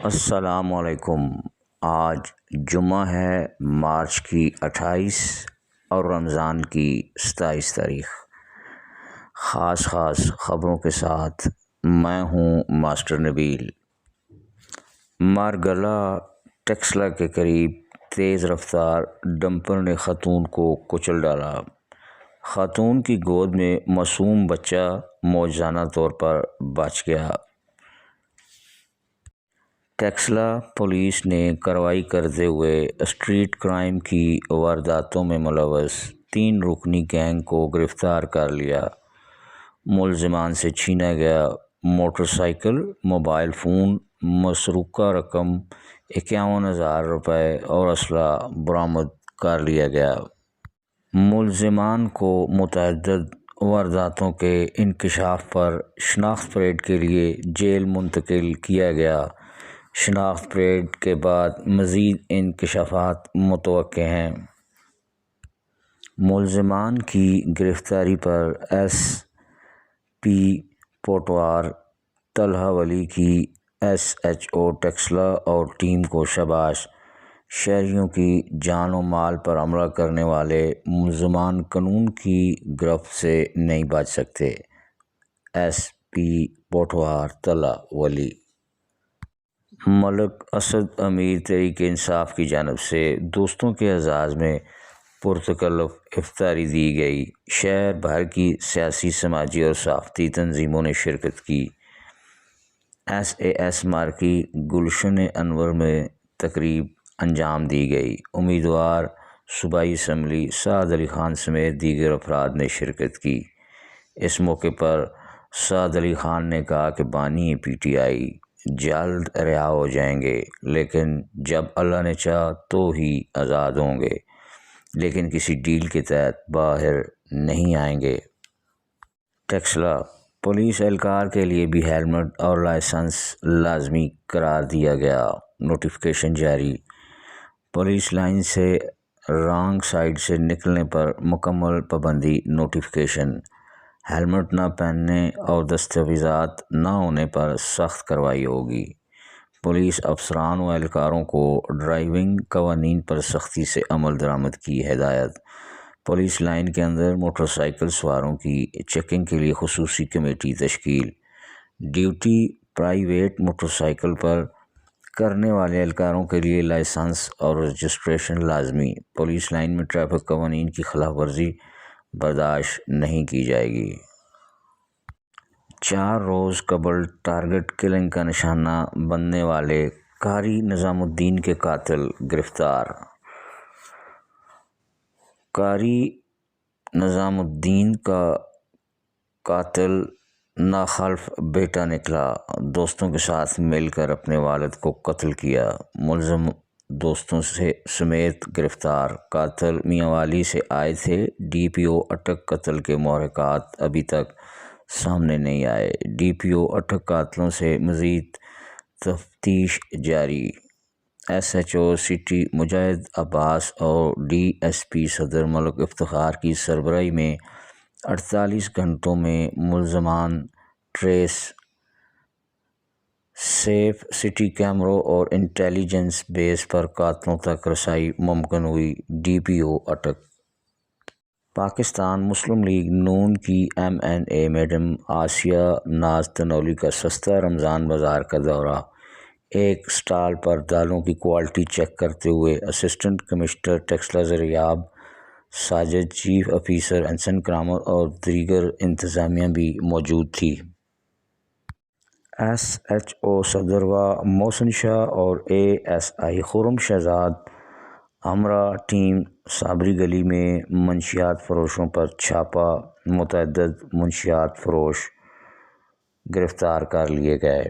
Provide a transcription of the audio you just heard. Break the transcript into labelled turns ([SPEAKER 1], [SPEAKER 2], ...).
[SPEAKER 1] السلام علیکم۔ آج جمعہ ہے، مارچ کی 28 اور رمضان کی 27 تاریخ۔ خاص خبروں کے ساتھ میں ہوں ماسٹر نبیل۔ مارگلہ ٹیکسلا کے قریب تیز رفتار ڈمپر نے خاتون کو کچل ڈالا۔ خاتون کی گود میں معصوم بچہ معجزانہ طور پر بچ گیا۔ ٹیکسلا پولیس نے کارروائی کرتے ہوئے اسٹریٹ کرائم کی وارداتوں میں ملوث 3 رکنی گینگ کو گرفتار کر لیا۔ ملزمان سے چھینا گیا موٹر سائیکل، موبائل فون، مسروقہ رقم 51,000 روپے اور اسلحہ برآمد کر لیا گیا۔ ملزمان کو متعدد وارداتوں کے انکشاف پر شناخت پریڈ کے لیے جیل منتقل کیا گیا۔ شناخت پریڈ کے بعد مزید انکشافات متوقع ہیں۔ ملزمان کی گرفتاری پر ایس پی پوٹوار طلحہ ولی کی ایس ایچ او ٹیکسلا اور ٹیم کو شاباش۔ شہریوں کی جان و مال پر حملہ کرنے والے ملزمان قانون کی گرفت سے نہیں بچ سکتے۔ ایس پی پوٹوار طلحہ ولی۔ ملک اسد امیر تحریک انصاف کی جانب سے دوستوں کے اعزاز میں پرتکلف افطاری دی گئی۔ شہر بھر کی سیاسی، سماجی اور صحافتی تنظیموں نے شرکت کی۔ ایس اے ایس مارکیٹ گلشن انور میں تقریب انجام دی گئی۔ امیدوار صوبائی اسمبلی سعد علی خان سمیت دیگر افراد نے شرکت کی۔ اس موقع پر سعد علی خان نے کہا کہ بانی پی ٹی آئی جلد رہا ہو جائیں گے، لیکن جب اللہ نے چاہا تو ہی آزاد ہوں گے، لیکن کسی ڈیل کے تحت باہر نہیں آئیں گے۔ ٹیکسلا پولیس اہلکار کے لیے بھی ہیلمٹ اور لائسنس لازمی قرار دیا گیا۔ نوٹیفکیشن جاری۔ پولیس لائن سے رانگ سائیڈ سے نکلنے پر مکمل پابندی۔ نوٹیفکیشن۔ ہیلمٹ نہ پہننے اور دستاویزات نہ ہونے پر سخت کارروائی ہوگی۔ پولیس افسران و اہلکاروں کو ڈرائیونگ قوانین پر سختی سے عمل درآمد کی ہدایت۔ پولیس لائن کے اندر موٹر سائیکل سواروں کی چیکنگ کے لیے خصوصی کمیٹی تشکیل۔ ڈیوٹی پرائیویٹ موٹر سائیکل پر کرنے والے اہلکاروں کے لیے لائسنس اور رجسٹریشن لازمی۔ پولیس لائن میں ٹریفک قوانین کی خلاف ورزی برداشت نہیں کی جائے گی۔ 4 روز قبل ٹارگٹ کلنگ کا نشانہ بننے والے قاری نظام الدین کے قاتل گرفتار۔ قاری نظام الدین کا قاتل ناخلف بیٹا نکلا۔ دوستوں کے ساتھ مل کر اپنے والد کو قتل کیا۔ ملزم دوستوں سمیت گرفتار۔ قاتل میاں والی سے آئے تھے۔ ڈی پی او اٹک قتل کے محرکات ابھی تک سامنے نہیں آئے۔ ڈی پی او اٹک قاتلوں سے مزید تفتیش جاری۔ ایس ایچ او سٹی مجاہد عباس اور ڈی ایس پی صدر ملک افتخار کی سربراہی میں 48 گھنٹوں میں ملزمان ٹریس، سیف سٹی کیمروں اور انٹیلی جنس بیس پر قاتلوں تک رسائی ممکن ہوئی۔ ڈی پی او اٹک۔ پاکستان مسلم لیگ نون کی ایم این اے میڈم آسیہ ناز تنولی کا سستا رمضان بازار کا دورہ۔ ایک سٹال پر دالوں کی کوالٹی چیک کرتے ہوئے assistant commissioner Taxila Zaryab Sajid, chief officer انسن کرامت اور دیگر انتظامیہ بھی موجود تھی۔ ایس ایچ او صدروا محسن شاہ اور اے ایس آئی خرم شہزاد ہمراہ ٹیم صابری گلی میں منشیات فروشوں پر چھاپا۔ متعدد منشیات فروش گرفتار کر لیے گئے۔